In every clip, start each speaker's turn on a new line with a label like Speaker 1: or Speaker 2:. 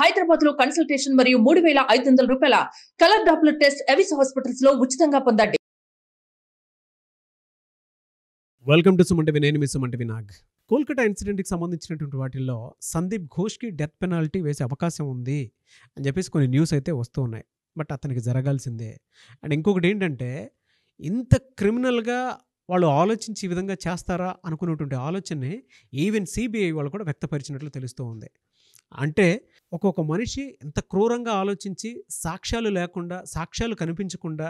Speaker 1: హైదరాబాద్ లో కన్సల్టేషన్ మరియు 3,500 రూపాయల colour Doppler test Avis hospitals లో ఉచితంగా పొందండి.
Speaker 2: Welcome to Suman TV. నేను మీ సుమన్ టీవీ నాగ్. కోల్కతా ఇన్సిడెంట్కి సంబంధించినటువంటి వాటిల్లో సందీప్ ఘోష్కి డెత్ పెనాల్టీ వేసే అవకాశం ఉంది అని చెప్పేసి కొన్ని న్యూస్ అయితే వస్తూ ఉన్నాయి. బట్ అతనికి జరగాల్సిందే. అండ్ ఇంకొకటి ఏంటంటే, ఇంత క్రిమినల్గా వాళ్ళు ఆలోచించి ఈ విధంగా చేస్తారా అనుకున్నటువంటి ఆలోచనని ఈవెన్ సిబిఐ వాళ్ళు కూడా వ్యక్తపరిచినట్లు తెలుస్తూ ఉంది. అంటే ఒక్కొక్క మనిషి ఎంత క్రూరంగా ఆలోచించి సాక్ష్యాలు లేకుండా, సాక్ష్యాలు కనిపించకుండా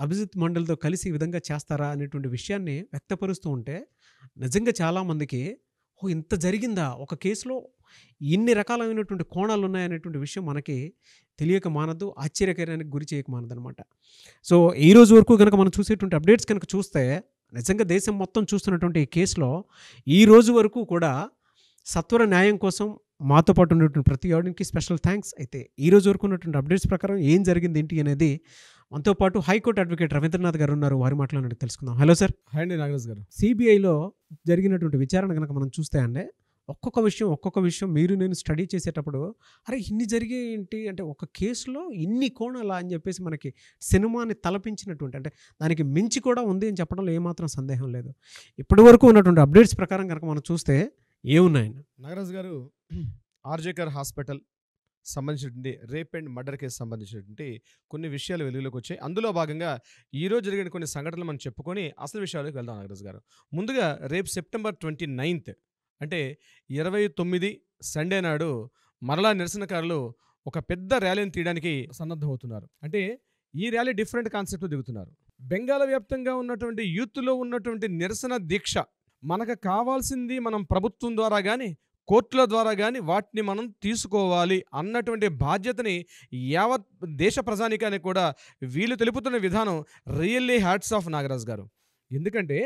Speaker 2: అభిజిత్ మండల్తో కలిసి ఈ విధంగా చేస్తారా అనేటువంటి విషయాన్ని వ్యక్తపరుస్తూ ఉంటే నిజంగా చాలామందికి ఇంత జరిగిందా, ఒక కేసులో ఇన్ని రకాలైనటువంటి కోణాలు ఉన్నాయనేటువంటి విషయం మనకి తెలియక మానదు, ఆశ్చర్యకరానికి గురి చేయక మానదు అనమాట. సో ఈ రోజు వరకు కనుక మనం చూసేటువంటి అప్డేట్స్ కనుక చూస్తే నిజంగా దేశం మొత్తం చూస్తున్నటువంటి ఈ కేసులో ఈ రోజు వరకు కూడా సత్వర న్యాయం కోసం మాతో పాటు ఉన్నటువంటి ప్రతి ఆడియన్కి స్పెషల్ థ్యాంక్స్. అయితే ఈ రోజు వరకు ఉన్నటువంటి అప్డేట్స్ ప్రకారం ఏం జరిగింది ఏంటి అనేది మనతో పాటు హైకోర్టు అడ్వకేట్ రవీంద్రనాథ్ గారు ఉన్నారు. వారి మాటలు తెలుసుకుందాం. Hello sir.
Speaker 3: హాయ్ అండి నాగరాజ్ గారు.
Speaker 2: సిబిఐలో జరిగినటువంటి విచారణ కనుక మనం చూస్తే అండి, ఒక్కొక్క విషయం మీరు నేను స్టడీ చేసేటప్పుడు అరే ఇన్ని జరిగే ఏంటి అంటే, ఒక కేసులో ఇన్ని కోణాలా అని చెప్పేసి మనకి సినిమాని తలపించినటువంటి, అంటే దానికి మించి కూడా ఉంది అని చెప్పడంలో ఏమాత్రం సందేహం లేదు. ఇప్పటి వరకు ఉన్నటువంటి అప్డేట్స్ ప్రకారం కనుక మనం చూస్తే ఏమున్నాయండి?
Speaker 3: నాగరాజ్ గారు, ఆర్జేకర్ హాస్పిటల్ సంబంధించినటువంటి రేప్ అండ్ మర్డర్ కేసు సంబంధించినటువంటి కొన్ని విషయాలు వెలుగులోకి వచ్చాయి. అందులో భాగంగా ఈరోజు జరిగిన కొన్ని సంఘటనలు మనం చెప్పుకొని అసలు విషయాలకు వెళ్దాం. నాగరాజ్ గారు, ముందుగా రేపు సెప్టెంబర్ 29 అంటే 29 సండే నాడు మరలా నిరసనకారులు ఒక పెద్ద ర్యాలీని తీయడానికి సన్నద్ధమవుతున్నారు. అంటే ఈ ర్యాలీ డిఫరెంట్ కాన్సెప్ట్ దిగుతున్నారు. బెంగాల్ వ్యాప్తంగా ఉన్నటువంటి యూత్లో ఉన్నటువంటి నిరసన దీక్ష, మనకు కావాల్సింది మనం ప్రభుత్వం ద్వారా కానీ కోర్టుల ద్వారా కానీ వాటిని మనం తీసుకోవాలి అన్నటువంటి బాధ్యతని యావత్ దేశ ప్రజానికానికి కూడా వీళ్ళు తెలుపుతున్న విధానం రియల్లీ హ్యాట్స్ ఆఫ్ నాగరాజ్ గారు. ఎందుకంటే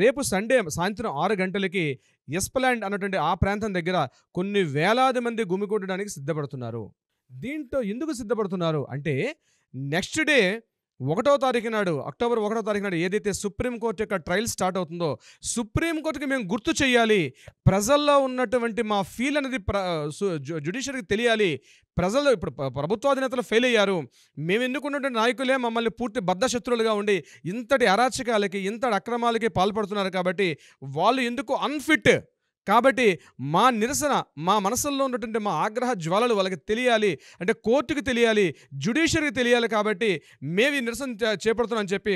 Speaker 3: రేపు సండే సాయంత్రం 6 గంటలకి ఎస్ప్లాండ్ అన్నటువంటి ఆ ప్రాంతం దగ్గర కొన్ని వేలాది మంది గుమికూడడానికి సిద్ధపడుతున్నారు. దీంతో ఎందుకు సిద్ధపడుతున్నారు అంటే, నెక్స్ట్ డే 1వ తారీఖు నాడు, అక్టోబర్ 1వ తారీఖు నాడు ఏదైతే సుప్రీంకోర్టు యొక్క ట్రయల్ స్టార్ట్ అవుతుందో, సుప్రీంకోర్టుకి మేము గుర్తు చేయాలి, ప్రజల్లో ఉన్నటువంటి మా ఫీల్ అనేది జ్యుడిషియరీకి తెలియాలి. ప్రజలు ఇప్పుడు ప్రభుత్వాధినేతలు ఫెయిల్ అయ్యారు, మేము ఎన్నుకున్నటువంటి నాయకులే మమ్మల్ని పూర్తి బద్ధశత్రులుగా ఉండి ఇంతటి అరాచకాలకి, ఇంతటి అక్రమాలకి పాల్పడుతున్నారు. కాబట్టి వాళ్ళు ఎందుకు అన్ఫిట్, కాబట్టి మా నిరసన, మా మనసుల్లో ఉన్నటువంటి మా ఆగ్రహ జ్వాలలు వాళ్ళకి తెలియాలి, అంటే కోర్టుకి తెలియాలి, జ్యుడిషియరీకి తెలియాలి. కాబట్టి మేము ఈ నిరసన చేపడుతున్నామని చెప్పి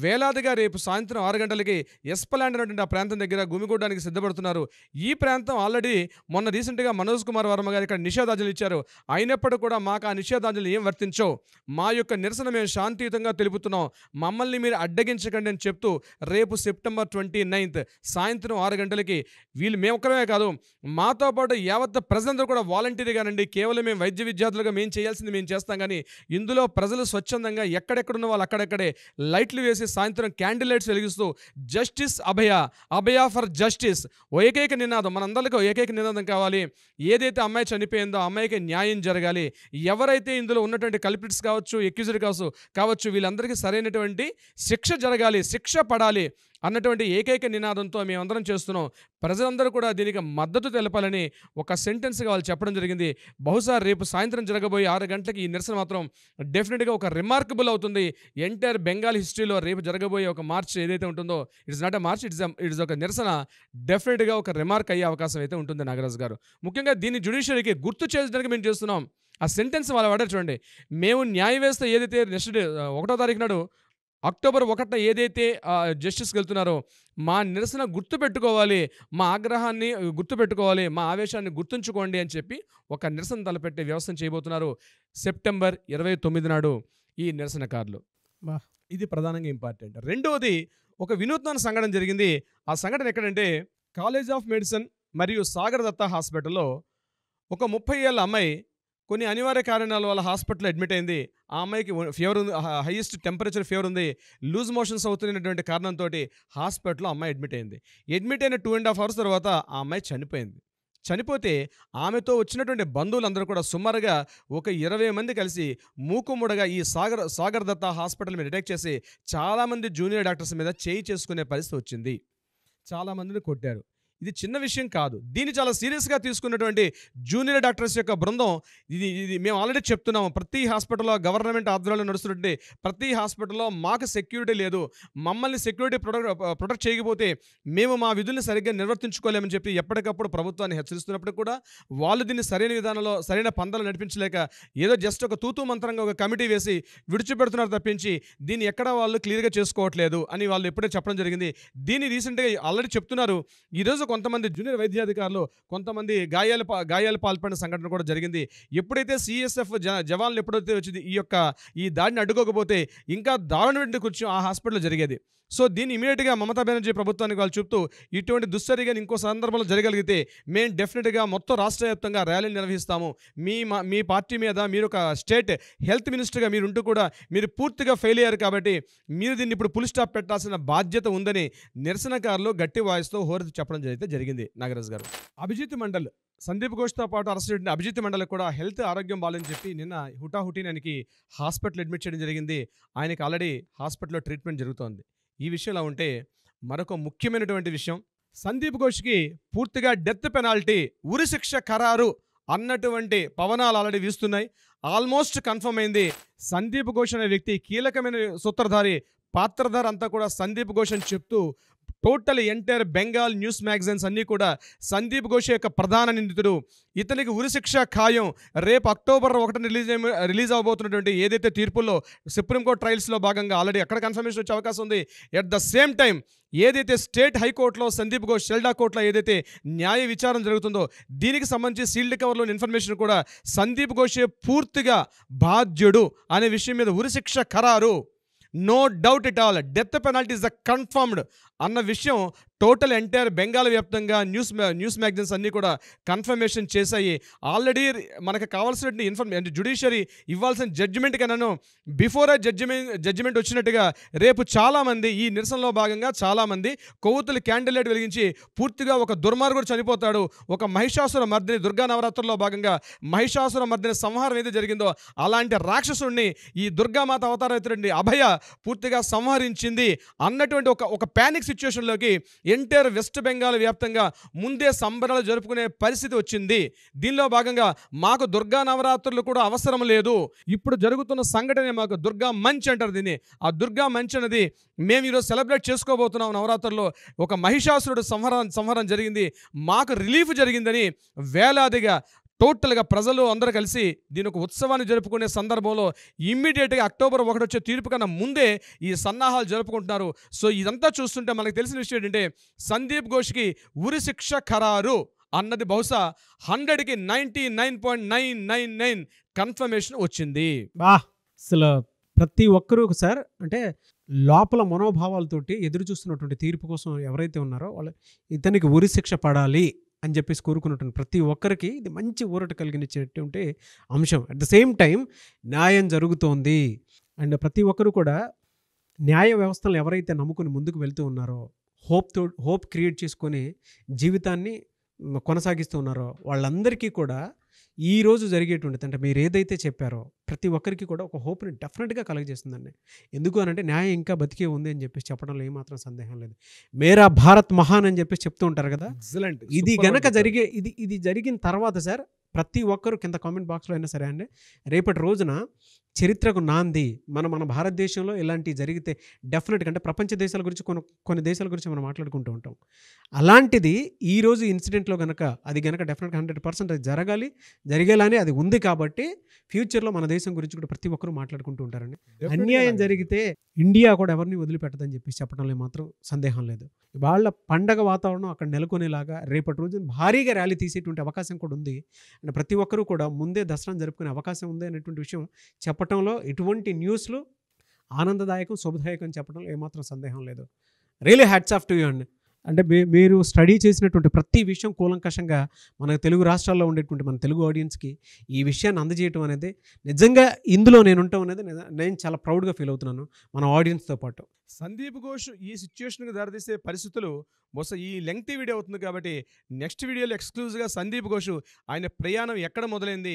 Speaker 3: వేలాదిగా రేపు సాయంత్రం 6 గంటలకి ఎస్ప్లాండ్ అనేటువంటి ఆ ప్రాంతం దగ్గర గుమిగూడడానికి సిద్ధపడుతున్నారు. ఈ ప్రాంతం ఆల్రెడీ మొన్న రీసెంట్గా మనోజ్ కుమార్ వర్మ గారు ఇక్కడ నిషేధాజ్ఞలు ఇచ్చారు. అయినప్పటికీ కూడా మాకు ఆ నిషేధాజ్ఞలు ఏం వర్తించవు, మా యొక్క నిరసన మేము శాంతియుతంగా తెలుపుతున్నాం, మమ్మల్ని మీరు అడ్డగించకండి అని చెప్తూ రేపు సెప్టెంబర్ 29 సాయంత్రం 6 గంటలకి వీళ్ళు మేము ఒక్కరమే కాదు, మాతో పాటు యావత్ ప్రజలందరూ కూడా వాలంటీర్గానండి, కేవలం మేము వైద్య విద్యార్థులుగా మేము చేయాల్సింది మేము చేస్తాం. కానీ ఇందులో ప్రజలు స్వచ్ఛందంగా ఎక్కడెక్కడున్న వాళ్ళు అక్కడెక్కడే లైట్లు వేసి సాయంత్రం క్యాండిల్ లైట్స్ వెలిగిస్తూ justice Abhaya, Abhaya for justice ఏకైక నినాదం, మనందరికీ ఏకైక నినాదం కావాలి. ఏదైతే అమ్మాయి చనిపోయిందో ఆ అమ్మాయికి న్యాయం జరగాలి, ఎవరైతే ఇందులో ఉన్నటువంటి కల్పిట్స్ కావచ్చు, ఎక్యూజ్డ్ కావచ్చు వీళ్ళందరికీ సరైనటువంటి శిక్ష జరగాలి, శిక్ష పడాలి అన్నటువంటి ఏకైక నినాదంతో మేమందరం చేస్తున్నాం. ప్రజలందరూ కూడా దీనికి మద్దతు తెలపాలని ఒక సెంటెన్స్గా వాళ్ళు చెప్పడం జరిగింది. బహుశా రేపు సాయంత్రం జరగబోయే 6 గంటలకి ఈ నిరసన మాత్రం డెఫినెట్గా ఒక రిమార్కబుల్ అవుతుంది. ఎంటైర్ బెంగాల్ హిస్టరీలో రేపు జరగబోయే ఒక మార్చ్ ఏదైతే ఉంటుందో, it's not a March, it's ఒక నిరసన డెఫినెట్గా ఒక రిమార్క్ అయ్యే అవకాశం అయితే ఉంటుంది నాగరాజ్ గారు. ముఖ్యంగా దీన్ని జ్యుడిషియరీకి గుర్తు చేయడానికి మేము చేస్తున్నాం. ఆ సెంటెన్స్ వాళ్ళు వాడారు చూడండి, మేము న్యాయ వ్యవస్థ ఏదైతే నెక్స్ట్ డే 1వ తారీఖు నాడు అక్టోబర్ 1న ఏదైతే జస్టిస్కి వెళ్తున్నారో మా నిరసన గుర్తుపెట్టుకోవాలి, మా ఆగ్రహాన్ని గుర్తుపెట్టుకోవాలి, మా ఆవేశాన్ని గుర్తుంచుకోండి అని చెప్పి ఒక నిరసన తలపెట్టే వ్యవస్థను చేయబోతున్నారు సెప్టెంబర్ 29 నాడు ఈ నిరసనకారులు. ఇది ప్రధానంగా ఇంపార్టెంట్. రెండవది, ఒక వినూత్న సంఘటన జరిగింది. ఆ సంఘటన ఎక్కడంటే, కాలేజ్ ఆఫ్ మెడిసిన్ మరియు సాగర్ దత్తా హాస్పిటల్లో ఒక 30 ఏళ్ళ అమ్మాయి కొన్ని అనివార్య కారణాల వల్ల హాస్పిటల్లో అడ్మిట్ అయింది. ఆ అమ్మాయికి ఫీవర్ ఉంది, హైయెస్ట్ టెంపరేచర్ ఫీవర్ ఉంది, లూజ్ మోషన్స్ అవుతున్నటువంటి కారణంతో హాస్పిటల్లో అమ్మాయి అడ్మిట్ అయింది. అడ్మిట్ అయిన 2.5 hours తర్వాత ఆ అమ్మాయి చనిపోయింది. చనిపోతే ఆమెతో వచ్చినటువంటి బంధువులందరూ కూడా సుమారుగా ఒక 20 మంది కలిసి మూకుముడగా ఈ సాగర్ దత్తా హాస్పిటల్ మీద అటాక్ చేసి చాలామంది జూనియర్ డాక్టర్స్ మీద చేయి చేసుకునే పరిస్థితి వచ్చింది. చాలామందిని కొట్టారు. ఇది చిన్న విషయం కాదు. దీన్ని చాలా సీరియస్గా తీసుకున్నటువంటి జూనియర్ డాక్టర్స్ యొక్క బృందం ఇది మేము ఆల్రెడీ చెప్తున్నాము. ప్రతి హాస్పిటల్లో గవర్నమెంట్ ఆధ్వర్యంలో నడుస్తున్నట్టు ప్రతి హాస్పిటల్లో మాకు సెక్యూరిటీ లేదు, మమ్మల్ని సెక్యూరిటీ ప్రొటెక్ట్ చేయకపోతే మేము మా విధుల్ని సరిగ్గా నిర్వర్తించుకోలేమని చెప్పి ఎప్పటికప్పుడు ప్రభుత్వాన్ని హెచ్చరిస్తున్నప్పుడు కూడా వాళ్ళు దీన్ని సరైన విధానంలో సరైన పందాలు నడిపించలేక ఏదో జస్ట్ ఒక తూతూ మంత్రంగా ఒక కమిటీ వేసి విడిచిపెడుతున్నారు తప్పించి దీన్ని ఎక్కడ వాళ్ళు క్లియర్గా చేసుకోవట్లేదు అని వాళ్ళు ఎప్పుడే చెప్పడం జరిగింది. దీన్ని రీసెంట్గా ఆల్రెడీ చెప్తున్నారు. ఈరోజు కొంతమంది జూనియర్ వైద్యాధికారులు కొంతమంది గాయాలు పాల్పడిన సంఘటన కూడా జరిగింది. ఎప్పుడైతే సిఎస్ఎఫ్ జవాన్లు ఎప్పుడైతే వచ్చింది ఈ దాడిని అడ్డుకోకపోతే ఇంకా దారుణమైన కొంచెం ఆ హాస్పిటల్లో జరిగేది. సో దీన్ని ఇమీడియట్గా మమతా బెనర్జీ ప్రభుత్వానికి వాళ్ళు చెప్తూ ఇటువంటి దుశ్చర్యగా ఇంకో సందర్భంలో జరగలిగితే మేము డెఫినెట్గా మొత్తం రాష్ట్ర వ్యాప్తంగా ర్యాలీని నిర్వహిస్తాము. మీ పార్టీ మీద మీరు ఒక స్టేట్ హెల్త్ మినిస్టర్గా మీరు ఉంటూ కూడా మీరు పూర్తిగా ఫెయిల్ అయ్యారు కాబట్టి మీరు దీన్ని ఇప్పుడు ఫుల్ స్టాప్ పెట్టాల్సిన బాధ్యత ఉందని నిరసనకారులు గట్టి వాయిస్తో హోరెత్తి చెప్పడం జరిగింది. నాగరాజ్ గారు, అభిజిత్ మండల్ సందీప్ ఘోష్తో పాటు అరెస్ట్ అయిన అభిజిత్ మండల్ కూడా హెల్త్ ఆరోగ్యం బాగాలని చెప్పి నిన్న హుటాహుటిని ఆయనకి హాస్పిటల్ అడ్మిట్ చేయడం జరిగింది. ఆయనకి ఆల్రెడీ హాస్పిటల్లో ట్రీట్మెంట్ జరుగుతోంది. ఈ విషయంలో ఉంటే మరొక ముఖ్యమైనటువంటి విషయం, సందీప్ ఘోష్కి పూర్తిగా డెత్ పెనాల్టీ ఉరిశిక్ష ఖరారు అన్నటువంటి పవనాలు ఆల్రెడీ వీస్తున్నాయి. ఆల్మోస్ట్ కన్ఫర్మ్ అయింది. సందీప్ ఘోష్ అనే వ్యక్తి కీలకమైన సూత్రధారి, పాత్రధారి అంతా కూడా సందీప్ ఘోష్ అని చెప్తూ total entire Bengal news magazines అన్నీ కూడా సందీప్ ఘోష్ యొక్క ప్రధాన నిందితుడు, ఇతనికి ఉరిశిక్ష ఖాయం, రేపు అక్టోబర్ 1 రిలీజ్ అవబోతున్నటువంటి ఏదైతే తీర్పుల్లో సుప్రీంకోర్టు ట్రయల్స్లో భాగంగా ఆల్రెడీ అక్కడ కన్ఫర్మేషన్ వచ్చే అవకాశం ఉంది. ఎట్ ద సేమ్ టైం ఏదైతే స్టేట్ హైకోర్టులో సందీప్ ఘోష్ షెల్డా కోర్టులో ఏదైతే న్యాయ విచారణ జరుగుతుందో దీనికి సంబంధించి సీల్డ్ కవర్లోని ఇన్ఫర్మేషన్ కూడా సందీప్ ఘోషే పూర్తిగా బాధ్యుడు అనే విషయం మీద ఉరిశిక్ష ఖరారు, no doubt it all, death penalty is the confirmed అన్న విషయం టోటల్ ఎంటైర్ బెంగాల్ వ్యాప్తంగా న్యూస్ మ్యాగజైన్స్ అన్నీ కూడా కన్ఫర్మేషన్ చేశాయి. ఆల్రెడీ మనకు కావాల్సిన జ్యుడిషియరీ ఇవ్వాల్సిన జడ్జిమెంట్ కన్నాను బిఫోర్ జడ్జిమెంట్ వచ్చినట్టుగా రేపు చాలామంది ఈ నిరసనలో భాగంగా చాలామంది కొవ్వొత్తులు క్యాండిల్ లైట్ వెలిగించి పూర్తిగా ఒక దుర్మార్గుడు చనిపోతాడు, ఒక మహిషాసుర మర్దిని దుర్గా నవరాత్రుల్లో భాగంగా మహిషాసుర మర్దిని సంహారం ఏదైతే జరిగిందో అలాంటి రాక్షసుడిని ఈ దుర్గామాత అవతారైనటువంటి అభయ పూర్తిగా సంహరించింది అన్నటువంటి ఒక ప్యానిక్ సిచ్యువేషన్లోకి ఎంటైర్ వెస్ట్ బెంగాల్ వ్యాప్తంగా ముందే సంబరాలు జరుపుకునే పరిస్థితి వచ్చింది. దీనిలో భాగంగా మాకు దుర్గా నవరాత్రులు కూడా అవసరం లేదు, ఇప్పుడు జరుగుతున్న సంఘటన మాకు దుర్గా మంచ్ అంటారు దీన్ని. ఆ దుర్గా మంచ్ అనేది మేము ఈరోజు సెలబ్రేట్ చేసుకోబోతున్నాం. నవరాత్రుల్లో ఒక మహిషాసురుడు సంహారం జరిగింది, మాకు రిలీఫ్ జరిగిందని వేలాదిగా టోటల్గా ప్రజలు అందరూ కలిసి దీని ఒక ఉత్సవాన్ని జరుపుకునే సందర్భంలో ఇమ్మీడియట్గా అక్టోబర్ 1 వచ్చే తీర్పు కన్నా ముందే ఈ సన్నాహాలు జరుపుకుంటున్నారు. సో ఇదంతా చూస్తుంటే మనకు తెలిసిన విషయం ఏంటంటే సందీప్ ఘోష్కి ఉరిశిక్ష ఖరారు అన్నది బహుశా 100కి 99.999 కన్ఫర్మేషన్ వచ్చింది.
Speaker 2: అసలు ప్రతి ఒక్కరూ సార్ అంటే లోపల మనోభావాలతోటి ఎదురు చూస్తున్నటువంటి తీర్పు కోసం ఎవరైతే ఉన్నారో వాళ్ళు ఇతనికి ఉరిశిక్ష పడాలి అని చెప్పేసి కోరుకున్నటువంటి ప్రతి ఒక్కరికి ఇది మంచి ఊరట కలిగించేటువంటి అంశం. అట్ ద సేమ్ టైం న్యాయం జరుగుతోంది అండ్ ప్రతి ఒక్కరు కూడా న్యాయ వ్యవస్థలను ఎవరైతే నమ్ముకుని ముందుకు వెళ్తూ ఉన్నారో హోప్ క్రియేట్ చేసుకొని జీవితాన్ని కొనసాగిస్తూ ఉన్నారో వాళ్ళందరికీ కూడా ఈరోజు జరిగేటువంటిది అంటే మీరు ఏదైతే చెప్పారో ప్రతి ఒక్కరికి కూడా ఒక హోప్ని డెఫినెట్గా కలగజేస్తుందండి. ఎందుకు అనంటే న్యాయం ఇంకా బతికే ఉంది అని చెప్పేసి చెప్పడంలో ఏమాత్రం సందేహం లేదు. మేరా భారత్ మహాన్ అని చెప్పేసి చెప్తూ ఉంటారు కదా. ఇది గనక ఇది జరిగిన తర్వాత సార్ ప్రతి ఒక్కరు కింద కామెంట్ బాక్స్లో అయినా సరే అండి రేపటి రోజున చరిత్రకు నాంది మన భారతదేశంలో ఇలాంటివి జరిగితే డెఫినెట్గా అంటే ప్రపంచ దేశాల గురించి కొన్ని దేశాల గురించి మనం మాట్లాడుకుంటూ ఉంటాం. అలాంటిది ఈరోజు ఇన్సిడెంట్లో కనుక అది కనుక డెఫినెట్గా 100% అది జరిగేలానే అది ఉంది కాబట్టి ఫ్యూచర్లో మన దేశం గురించి కూడా ప్రతి ఒక్కరూ మాట్లాడుకుంటూ ఉంటారండి. అన్యాయం జరిగితే ఇండియా కూడా ఎవరిని వదిలిపెట్టదని చెప్పేసి చెప్పడంలో మాత్రం సందేహం లేదు. వాళ్ళ పండగ వాతావరణం అక్కడ నెలకొనేలాగా రేపటి రోజున భారీగా ర్యాలీ తీసేటువంటి అవకాశం కూడా ఉంది. అండ్ ప్రతి ఒక్కరూ కూడా ముందే దసరాను జరుపుకునే అవకాశం ఉంది అనేటువంటి విషయం చెప్పడంలో ఎటువంటి న్యూస్లు ఆనందదాయకం శుభదాయకం చెప్పడంలో ఏమాత్రం సందేహం లేదు. Really hats off to you అండి. అంటే మీరు స్టడీ చేసినటువంటి ప్రతి విషయం కూలంకషంగా మన తెలుగు రాష్ట్రాల్లో ఉండేటువంటి మన తెలుగు ఆడియన్స్కి ఈ విషయాన్ని అందజేయటం అనేది నిజంగా ఇందులో నేను ఉంటాం అనేది నేను చాలా ప్రౌడ్గా ఫీల్ అవుతున్నాను మన ఆడియన్స్తో పాటు.
Speaker 3: సందీప్ ఘోష్ ఈ సిచ్యువేషన్కి దారితీసే పరిస్థితులు బహుశా ఈ లెంగ్తీ వీడియో అవుతుంది కాబట్టి నెక్స్ట్ వీడియోలో ఎక్స్క్లూజివ్గా సందీప్ ఘోష్ ఆయన ప్రయాణం ఎక్కడ మొదలైంది,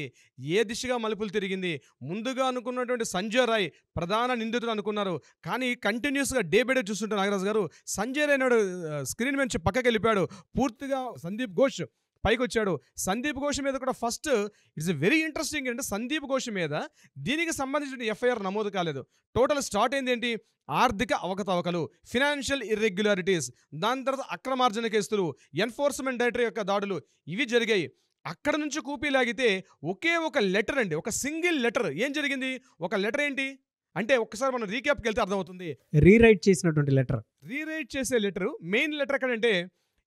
Speaker 3: ఏ దిశగా మలుపులు తిరిగింది, ముందుగా అనుకున్నటువంటి సంజయ్ రాయ్ ప్రధాన నిందితుడు అనుకున్నారు, కానీ కంటిన్యూస్గా డే బై డే చూస్తుంటే నాగరాజు గారు సంజయ్ రాయ్ నాడు స్క్రీన్ నుంచి పక్కకి వెళ్ళిపోయాడు, పూర్తిగా సందీప్ ఘోష్ పైకి వచ్చాడు. సందీప్ ఘోష్ మీద కూడా ఫస్ట్ ఇట్స్ వెరీ ఇంట్రెస్టింగ్ అంటే సందీప్ ఘోష్ మీద దీనికి సంబంధించిన ఎఫ్ఐఆర్ నమోదు కాలేదు. టోటల్ స్టార్ట్ అయింది ఏంటి, ఆర్థిక అవకతవకలు, ఫినాన్షియల్ ఇర్రెగ్యులారిటీస్, దాని తర్వాత అక్రమార్జన కేసులు, ఎన్ఫోర్స్మెంట్ డైరెక్టర్ యొక్క దాడులు, ఇవి జరిగాయి. అక్కడ నుంచి కూపీ లాగితే ఒకే ఒక లెటర్ అండి, ఒక సింగిల్ లెటర్. ఏం జరిగింది, ఒక లెటర్ ఏంటి అంటే ఒక్కసారి మనం రీక్యాప్కి వెళ్తే అర్థమవుతుంది.
Speaker 2: రీరైట్ చేసినటువంటి లెటర్,
Speaker 3: రీరైట్ చేసే లెటర్, మెయిన్ లెటర్ ఎక్కడంటే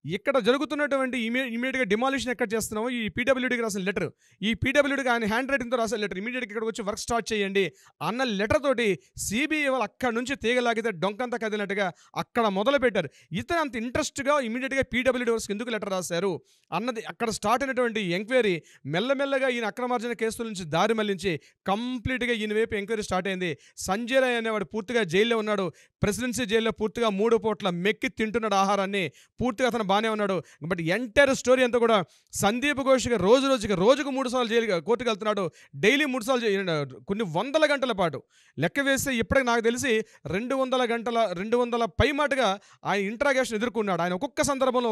Speaker 3: ఇక్కడ జరుగుతున్నటువంటి ఇమీడియట్గా డిమాలిషన్ ఎక్కడ చేస్తున్నామో ఈ పీడబ్ల్యూడీకి రాసిన లెటర్, ఈ పీడబ్ల్యూడీకి ఆయన హ్యాండ్ రైటింగ్తో రాసిన లెటర్, ఇమీడియట్గా ఇక్కడికి వచ్చి వర్క్ స్టార్ట్ చేయండి అన్న లెటర్ తోటి సిబిఐ వాళ్ళు అక్కడ నుంచి తీగలాగితే డొంకంతా కదిలినట్టుగా అక్కడ మొదలు పెట్టారు. ఇతను అంత ఇంట్రెస్ట్గా ఇమీడియట్గా పీడబ్ల్యూడీ వర్క్స్కి ఎందుకు లెటర్ రాశారు అన్నది అక్కడ స్టార్ట్ అయినటువంటి ఎంక్వైరీ మెల్లమెల్లగా ఈయన అక్రమార్జన కేసుల నుంచి దారి మళ్లించి కంప్లీట్గా ఈయన వైపు ఎంక్వైరీ స్టార్ట్ అయింది. సంజయ్ రాయ్ అనేవాడు పూర్తిగా జైల్లో ఉన్నాడు, ప్రెసిడెన్సీ జైల్లో పూర్తిగా 3 పూట్ల మెక్కి తింటున్నాడు ఆహారాన్ని, పూర్తిగా అతను బాగానే ఉన్నాడు. బట్ ఎంటైర్ స్టోరీ అంతా కూడా సందీప్ ఘోష్గా రోజుకు 3 సార్లు జైలు కోర్టుకు వెళ్తున్నాడు, డైలీ 3 సార్లు కొన్ని వందల గంటల పాటు లెక్క వేస్తే ఇప్పటికి నాకు తెలిసి 200 పై మాటగా ఆయన ఇంట్రాగేషన్ ఎదుర్కొన్నాడు. ఆయన ఒక్కొక్క సందర్భంలో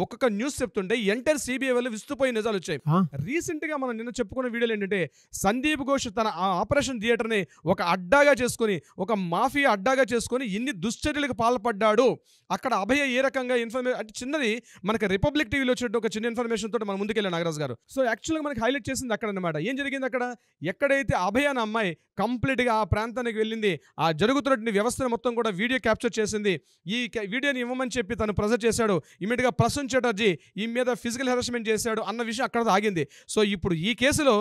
Speaker 3: ఒక్కొక్క న్యూస్ చెప్తుంటే ఎంటైర్ సిబిఐ వల్ల విస్తుపోయి నిజాలు వచ్చాయి. రీసెంట్గా మనం నిన్న చెప్పుకున్న వీడియోలు ఏంటంటే సందీప్ ఘోష్ తన ఆపరేషన్ థియేటర్ని ఒక అడ్డాగా చేసుకొని, ఒక మాఫియా అడ్డాగా చేసుకొని ఇన్ని దుశ్చర్యలకు పాల్పడ్డాడు. అక్కడ అభయ ఏ రకంగా ఇన్ఫర్మేషన్ అంటే చిన్నది మనకి రిపబ్లిక్ టీవీలో వచ్చినట్టు ఒక చిన్న ఇన్ఫర్మేషన్ తోటి మనం ముందుకెళ్ళాం నాగరాజు గారు. సో యాక్చువల్గా మనకి హైలైట్ చేసింది అక్కడ అనమాట. ఏం జరిగింది అక్కడ, ఎక్కడైతే అభయ అన్న అమ్మాయి కంప్లీట్గా ఆ ప్రాంతానికి వెళ్ళింది, ఆ జరుగుతున్నటువంటి వ్యవస్థను మొత్తం కూడా వీడియో క్యాప్చర్ చేసింది. ఈ వీడియోని ఇవ్వమని చెప్పి తను ప్రెజెంట్ చేశాడు. ఇమీడియట్గా ప్రసూన్ చటర్జీ ఈ మీద ఫిజికల్ హెరాస్మెంట్ చేశాడు అన్న విషయం అక్కడ ఆగింది. సో ఇప్పుడు ఈ కేసులో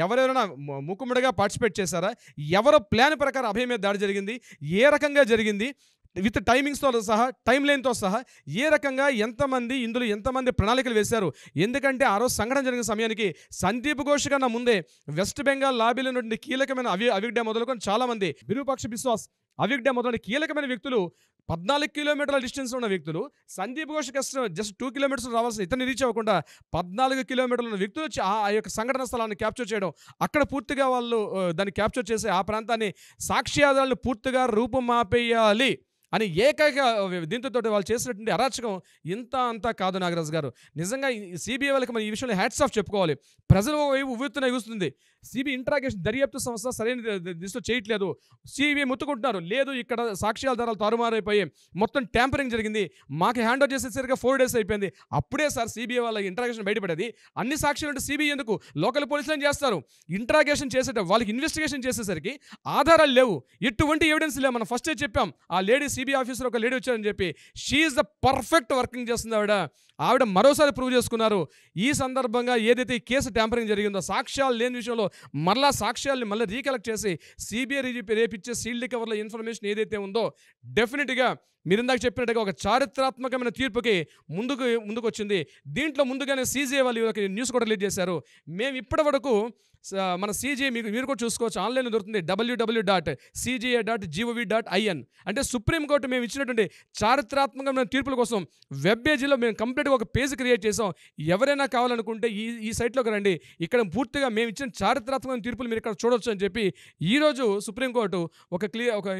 Speaker 3: ఎవరైనా ముక్కుముడిగా పార్టిసిపేట్ చేశారా, ఎవరో ప్లాన్ ప్రకారం అభయ మీద దాడి జరిగింది, ఏ రకంగా జరిగింది, విత్ టైమింగ్స్తో సహా టైం లైన్తో సహా ఏ రకంగా ఎంతమంది ప్రణాళికలు వేశారు. ఎందుకంటే ఆ రోజు సంఘటన జరిగిన సమయానికి సందీప్ ఘోష్ కన్నా ముందే వెస్ట్ బెంగాల్ లాబీలో నుండి కీలకమైన అవిగ్డే మొదలుకొని చాలామంది విరూపాక్ష బిశ్వాస్, అవిగ్డే మొదలైన కీలకమైన వ్యక్తులు 14 కిలోమీటర్ల డిస్టెన్స్ ఉన్న వ్యక్తులు సందీప్ ఘోష్ జస్ట్ 2 కిలోమీటర్స్ రావాల్సిన ఇతన్ని రీచ్ అవ్వకుండా 14 కిలోమీటర్ల ఉన్న వ్యక్తులు వచ్చి ఆ యొక్క సంఘటన స్థలాన్ని క్యాప్చర్ చేయడం, అక్కడ పూర్తిగా వాళ్ళు దాన్ని క్యాప్చర్ చేసి ఆ ప్రాంతాన్ని సాక్ష్యాధారాలను పూర్తిగా రూపుమాపేయాలి అని ఏకైక దీంతో వాళ్ళు చేసినటువంటి అరాచకం ఇంత అంతా కాదు నాగరాజు గారు. నిజంగా సిబిఐ వాళ్ళకి మనం ఈ విషయంలో హ్యాట్స్ ఆఫ్ చెప్పుకోవాలి. ప్రజలు ఉవ్వెత్తున ఎగుస్తుంది. సిబిఐ ఇంట్రాగేషన్ దర్యాప్తు సంస్థ సరైన దిశలో చేయట్లేదు, సిబిఐ ముత్తుకుంటున్నారు. లేదు ఇక్కడ సాక్ష్యాధారాలు తారుమారైపోయి మొత్తం ట్యాంపరింగ్ జరిగింది, మాకు హ్యాండ్ ఓవర్ చేసేసరిగా 4 days అయిపోయింది, అప్పుడే సార్ సిబిఐ వాళ్ళ ఇంట్రాగేషన్ బయటపడేది. అన్ని సాక్ష్యాలు అంటే సిబిఐ ఎందుకు, లోకల్ పోలీసులను చేస్తారు. ఇంట్రాగేషన్ చేసేట వాళ్ళకి ఇన్వెస్టిగేషన్ చేసేసరికి ఆధారాలు లేవు, ఎటువంటి ఎవిడెన్స్ లేవు. మనం ఫస్టే చెప్పాం, ఆ లేడీ సిబిఐ ఆఫీసర్ ఒక లేడీ వచ్చారని చెప్పి, షీఈస్ ద పర్ఫెక్ట్ వర్కింగ్ చేస్తుంది ఆవిడ మరోసారి ప్రూవ్ చేసుకున్నారు. ఈ సందర్భంగా ఏదైతే ఈ కేసు ట్యాంపరింగ్ జరిగిందో సాక్ష్యాలు లేని విషయంలో మళ్ళా సాక్ష్యాలని మళ్ళీ రీకలెక్ట్ చేసి సిబిఐ రేపిచ్చే సీల్డ్ కవర్ల ఇన్ఫర్మేషన్ ఏదైతే ఉందో డెఫినెట్గా మీరు ఇందాక చెప్పినట్టుగా ఒక చారిత్రాత్మకమైన తీర్పుకి ముందుకు వచ్చింది. దీంట్లో ముందుగానే సీజీఐ వాళ్ళు న్యూస్ కూడా రిలీజ్ చేశారు. మేము ఇప్పటి వరకు మన సీజీఐ మీరు కూడా చూసుకోవచ్చు, ఆన్లైన్లో దొరుకుతుంది, www.cga.gov.in. అంటే సుప్రీంకోర్టు మేము ఇచ్చినటువంటి చారిత్రాత్మకమైన తీర్పుల కోసం వెబ్ పేజీలో మేము కంప్లీట్గా ఒక పేజ్ క్రియేట్ చేసాం. ఎవరైనా కావాలనుకుంటే ఈ సైట్లోకి రండి, ఇక్కడ పూర్తిగా మేము ఇచ్చిన చారిత్రాత్మకమైన తీర్పులు మీరు ఇక్కడ చూడవచ్చు అని చెప్పి ఈరోజు సుప్రీంకోర్టు ఒక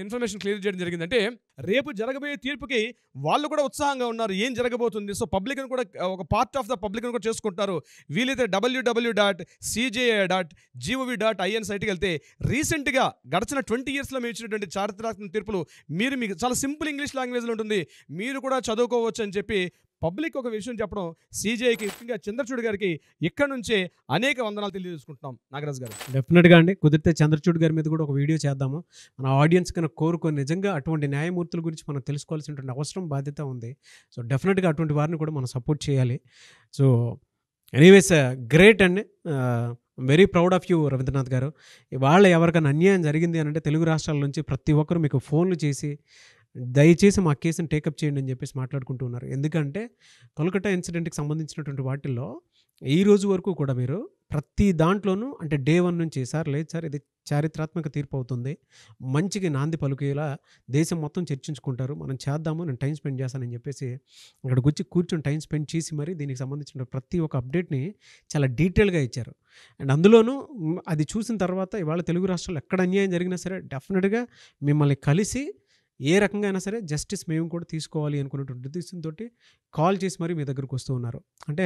Speaker 3: ఇన్ఫర్మేషన్ క్లియర్ చేయడం జరిగింది. అంటే రేపు జరగబోయే తీర్పుకి వాళ్ళు కూడా ఉత్సాహంగా ఉన్నారు, ఏం జరగబోతుంది. సో పబ్లిక్ని కూడా ఒక పార్ట్ ఆఫ్ ద పబ్లిక్ని కూడా చేసుకుంటారు. వీలైతే www.cga.gov.in సైట్కి వెళ్తే రీసెంట్గా గడిచిన 20 yearsలో మేము ఇచ్చినటువంటి చారిత్రాత్మక తీర్పులు మీకు చాలా సింపుల్ ఇంగ్లీష్ లాంగ్వేజ్లో ఉంటుంది, మీరు కూడా చదువుకోవచ్చు అని చెప్పి పబ్లిక్ ఒక విషయం చెప్పడం సీజేఐకి, ముఖ్యంగా చంద్రచూడ్ గారికి ఇక్కడ నుంచే అనేక వందనాలు తెలియజేసుకుంటున్నాం నాగరాజు గారు.
Speaker 2: డెఫినెట్గా అండి, కుదిరితే చంద్రచూడ్ గారి మీద కూడా ఒక వీడియో చేద్దాము. మన ఆడియన్స్ కన్నా కోరుకొని నిజంగా అటువంటి న్యాయమూర్తుల గురించి మనం తెలుసుకోవాల్సినటువంటి అవసరం, బాధ్యత ఉంది. సో డెఫినెట్గా అటువంటి వారిని కూడా మనం సపోర్ట్ చేయాలి. సో ఎనీవేస్ గ్రేట్ అండి, very proud of you Ravindranath గారు. ఇవాళ ఎవరికైనా అన్యాయం జరిగింది అని అంటే తెలుగు రాష్ట్రాల నుంచి ప్రతి ఒక్కరు మీకు ఫోన్లు చేసి దయచేసి మా కేసుని టేకప్ చేయండి అని చెప్పేసి మాట్లాడుకుంటూ ఉన్నారు. ఎందుకంటే కోల్కతా ఇన్సిడెంట్కి సంబంధించినటువంటి వాటిల్లో ఈ రోజు వరకు కూడా మీరు ప్రతి దాంట్లోనూ అంటే డే 1 నుంచి సార్ లేదు సార్ ఇది చారిత్రాత్మక తీర్పు అవుతుంది, మంచికి నాంది పలుకేలా దేశం మొత్తం చర్చించుకుంటారు, మనం చేద్దాము, నేను టైం స్పెండ్ చేస్తానని చెప్పేసి అక్కడికి వచ్చి కూర్చొని టైం స్పెండ్ చేసి మరి దీనికి సంబంధించిన ప్రతి ఒక్క అప్డేట్ని చాలా డీటెయిల్గా ఇచ్చారు. అండ్ అందులోనూ అది చూసిన తర్వాత ఇవాళ తెలుగు రాష్ట్రాల్లో ఎక్కడ అన్యాయం జరిగినా సరే డెఫినెట్గా మిమ్మల్ని కలిసి ఏ రకంగా అయినా సరే జస్టిస్ మేము కూడా తీసుకోవాలి అనుకున్నటువంటి ఉద్దేశంతో కాల్ చేసి మరి మీ దగ్గరకు వస్తూ ఉన్నారు. అంటే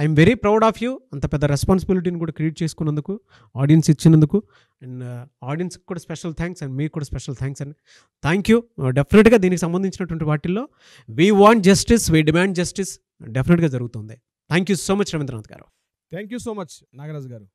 Speaker 2: I'm very proud of you, అంత పెద్ద రెస్పాన్సిబిలిటీని కూడా క్రియేట్ చేసుకున్నందుకు, ఆడియన్స్ ఇచ్చినందుకు. అండ్ ఆడియన్స్కి కూడా స్పెషల్ థ్యాంక్స్ అండ్ మీకు కూడా స్పెషల్ థ్యాంక్స్ అండి. Thank you. డెఫినెట్గా దీనికి సంబంధించినటువంటి వాటిల్లో we want justice, we demand justice డెఫినెట్గా జరుగుతుంది. Thank you so much Ravindranath garu.
Speaker 3: Thank you so much Nagaraju గారు.